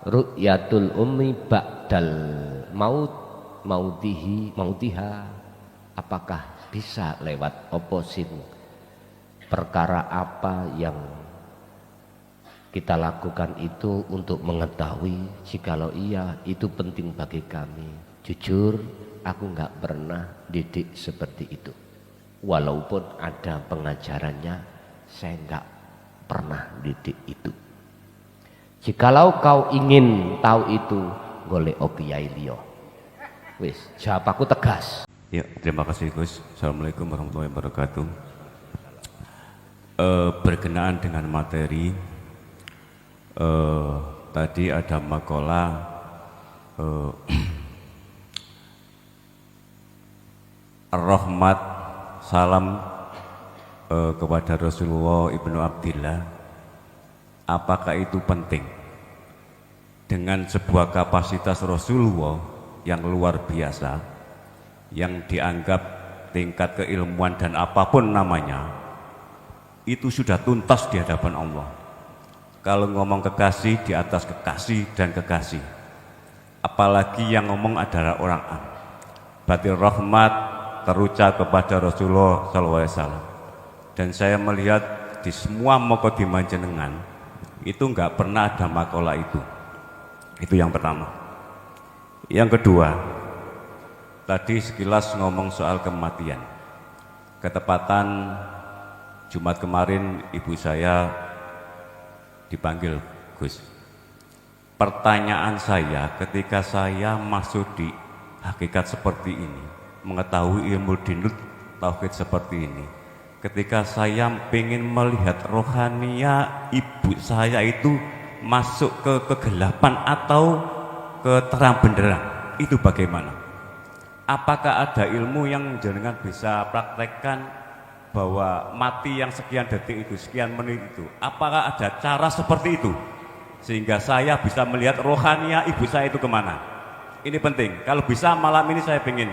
ru'yatul ummi ba'dal mautiha, apakah bisa lewat oposin perkara apa yang kita lakukan itu untuk mengetahui? Jikalau iya, itu penting bagi kami. Jujur, aku nggak pernah didik seperti itu. Walaupun ada pengajarannya, saya nggak pernah didik itu. Jikalau kau ingin tahu itu, golek kiai liya. Wis, jawab aku tegas. Ya, terima kasih Gus. Assalamualaikum warahmatullahi wabarakatuh. Berkenaan dengan materi, tadi ada makalah rahmat salam kepada Rasulullah Ibnu Abdillah. Apakah itu penting? Dengan sebuah kapasitas Rasulullah yang luar biasa, yang dianggap tingkat keilmuan dan apapun namanya, itu sudah tuntas di hadapan Allah. Kalau ngomong kekasih, di atas kekasih dan kekasih, apalagi yang ngomong adalah orang am. Berarti rahmat terucap kepada Rasulullah SAW. Dan saya melihat di semua mukadimah jenengan itu nggak pernah ada makalah itu. Itu yang pertama. Yang kedua, tadi sekilas ngomong soal kematian. Ketepatan Jumat kemarin ibu saya dipanggil Gus. Pertanyaan saya ketika saya masuk di hakikat seperti ini, mengetahui ilmu dinut tauhid seperti ini, ketika saya ingin melihat rohania ibu saya itu masuk ke kegelapan atau ke terang benderang, itu bagaimana? Apakah ada ilmu yang jenengan bisa praktekkan bahwa mati yang sekian detik itu, sekian menit itu, apakah ada cara seperti itu sehingga saya bisa melihat rohania ibu saya itu kemana? Ini penting. Kalau bisa malam ini saya ingin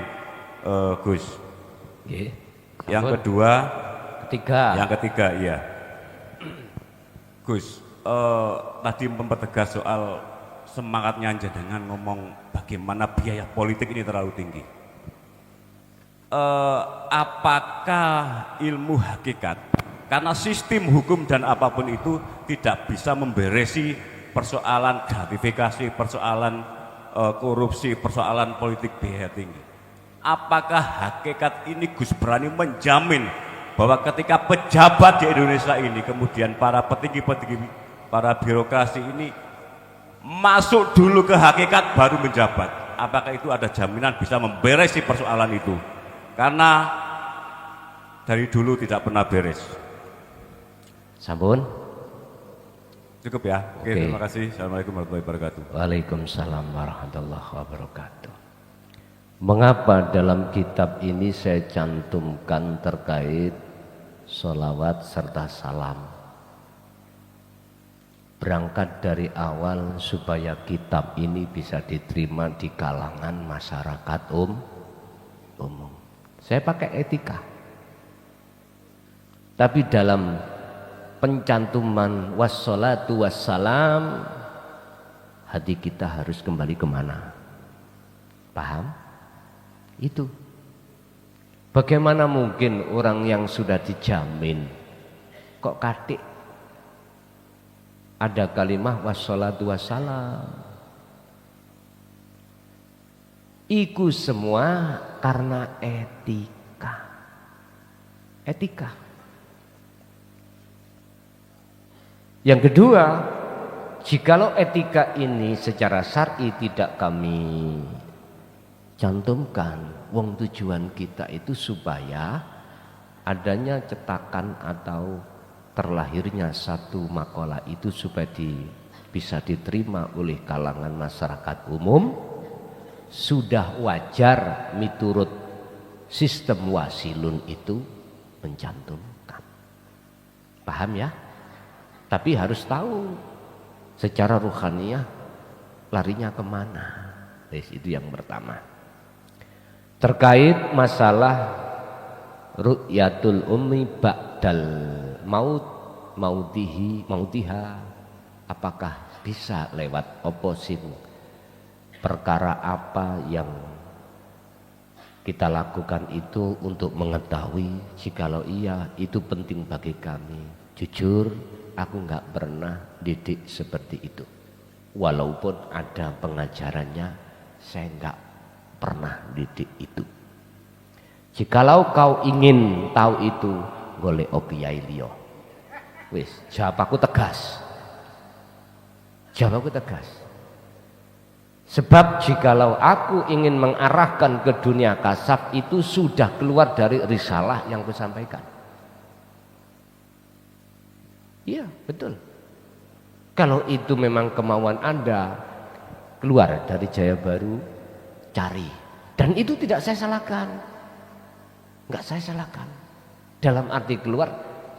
Gus. Yang kedua, yang ketiga, iya Gus, tadi mempertegas soal semangatnya jenengan ngomong bagaimana biaya politik ini terlalu tinggi. Apakah ilmu hakikat, karena sistem hukum dan apapun itu tidak bisa memberesi persoalan gratifikasi, persoalan korupsi, persoalan politik biaya tinggi. Apakah hakikat ini Gus berani menjamin bahwa ketika pejabat di Indonesia ini, kemudian para petinggi-petinggi, para birokrasi ini masuk dulu ke hakikat baru menjabat, apakah itu ada jaminan bisa memberesi persoalan itu? Karena dari dulu tidak pernah beres. Sampun? Cukup ya? Oke, terima kasih. Assalamualaikum warahmatullahi wabarakatuh. Waalaikumsalam warahmatullahi wabarakatuh. Mengapa dalam kitab ini saya cantumkan terkait sholawat serta salam? Berangkat dari awal supaya kitab ini bisa diterima di kalangan masyarakat umum. Saya pakai etika. Tapi dalam pencantuman wassalatu wassalam, hati kita harus kembali kemana? Paham? Itu. Bagaimana mungkin orang yang sudah dijamin kok katik ada kalimah wassalatu wassalam? Iku semua karena etika. Etika. Yang kedua, jikalau etika ini secara syar'i tidak kami cantumkan, wong tujuan kita itu supaya adanya cetakan atau terlahirnya satu makalah itu supaya bisa diterima oleh kalangan masyarakat umum, sudah wajar miturut sistem wasilun itu mencantumkan. Paham ya? Tapi harus tahu secara ruhaniyah larinya kemana. Itu yang pertama. Terkait masalah ru'yatul ummi ba'dal mautiha, apakah bisa lewat oposin. Perkara apa yang kita lakukan itu untuk mengetahui, jikalau iya itu penting bagi kami. Jujur, aku nggak pernah didik seperti itu. Walaupun ada pengajarannya, saya nggak pernah didik itu. Jikalau kau ingin tahu itu, golek kiai liya. Wis, jawabku tegas. Jawabku tegas. Sebab jikalau aku ingin mengarahkan ke dunia kasaf, itu sudah keluar dari risalah yang kusampaikan. Iya, betul. Kalau itu memang kemauan Anda, keluar dari Jaya Baru, cari. Dan itu tidak saya salahkan. Enggak saya salahkan. Dalam arti keluar,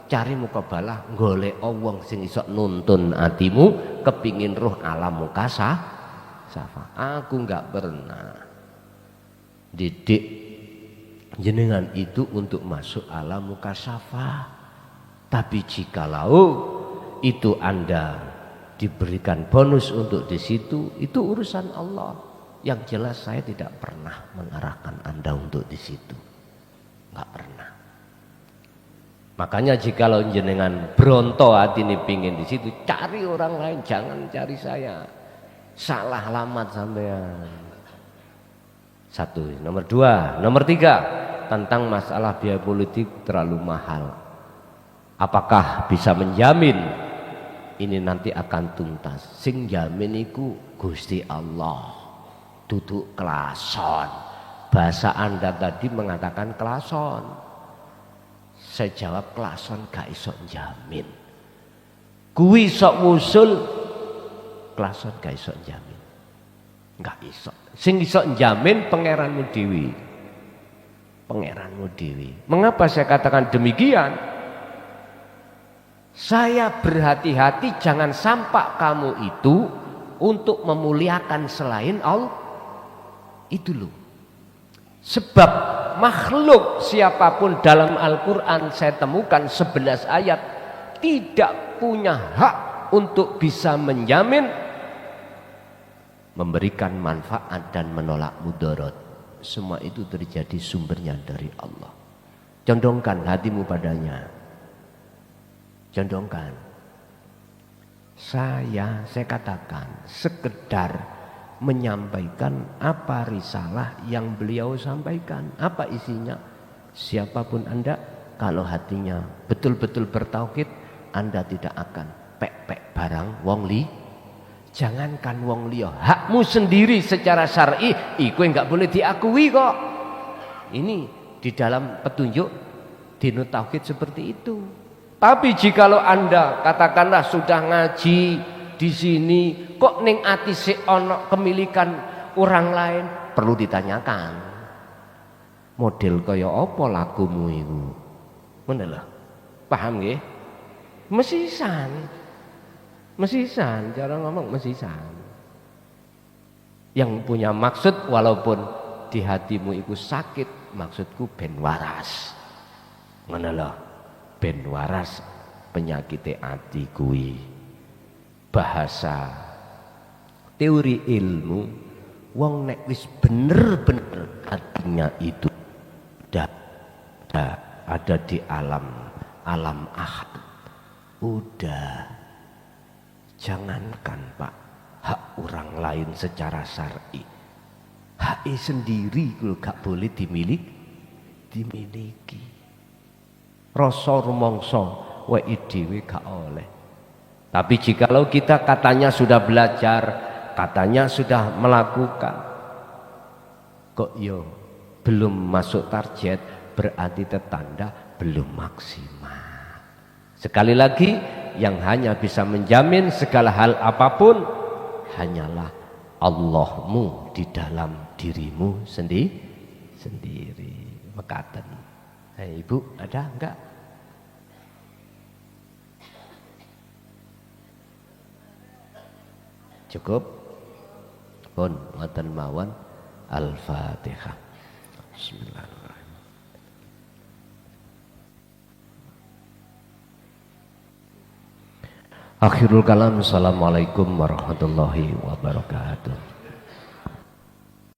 cari mukabalah, golek wong sing iso nuntun atimu, kepingin roh alam mukasa. Aku enggak pernah didik jenengan itu untuk masuk alam mukasafah. Tapi jikalau itu Anda diberikan bonus untuk di situ, itu urusan Allah. Yang jelas saya tidak pernah mengarahkan Anda untuk di situ, enggak pernah. Makanya jikalau jenengan bronto hati ini pingin di situ, cari orang lain, jangan cari saya. Salah alamat sampean. Satu, nomor dua, nomor tiga, tentang masalah biaya politik terlalu mahal. Apakah bisa menjamin ini nanti akan tuntas? Sing jamin iku Gusti Allah, duduk kelason. Bahasa Anda tadi mengatakan kelason. Saya jawab kelason gak iso jamin. Kuwi sok wusul, kelason gak iso jamin. Gak iso. Sing iso jamin pangeranmu dewi. Pangeranmu dewi. Mengapa saya katakan demikian? Saya berhati-hati jangan sampai kamu itu untuk memuliakan selain Allah. Itu loh. Sebab makhluk siapapun dalam Al-Quran saya temukan 11 ayat tidak punya hak untuk bisa menjamin memberikan manfaat dan menolak mudarat. Semua itu terjadi sumbernya dari Allah. Condongkan hatimu padanya. Condongkan. Saya katakan sekedar menyampaikan apa risalah yang beliau sampaikan. Apa isinya? Siapapun Anda, kalau hatinya betul-betul bertauhid, Anda tidak akan pek-pek barang wong li. Jangankan wong liya, hakmu sendiri secara syar'i iku enggak boleh diakui kok. Ini di dalam petunjuk dinu tauhid seperti itu. Tapi jikalau Anda katakanlah sudah ngaji di sini, kok ning ati sik ana kemilikan orang lain, perlu ditanyakan. Model kaya apa lagumu iku? Ngono lho. Paham nggih? Mesisan. Mesisan, cara ngomong mesisan. Yang punya maksud walaupun di hatimu iku sakit, maksudku ben waras. Ngono lho. Ben waras penyakite ati kuwi. Bahasa teori ilmu, wong nek wis bener-bener artinya itu ada di alam ahad. Udah, jangankan Pak hak orang lain secara syar'i, hak sendiri kalau gak boleh dimiliki. Rasa rumangsa wae dhewe gak oleh. Tapi jikalau kita katanya sudah belajar, katanya sudah melakukan, kok yo belum masuk target, berarti tertanda belum maksimal. Sekali lagi, yang hanya bisa menjamin segala hal apapun hanyalah Allahmu di dalam dirimu sendiri. Mekaten. Hey, Ibu, ada enggak? Cukup? Pun wonten mawon. Al-Fatihah. Bismillahirrahmanirrahim. Akhirul kalam, assalamualaikum warahmatullahi wabarakatuh.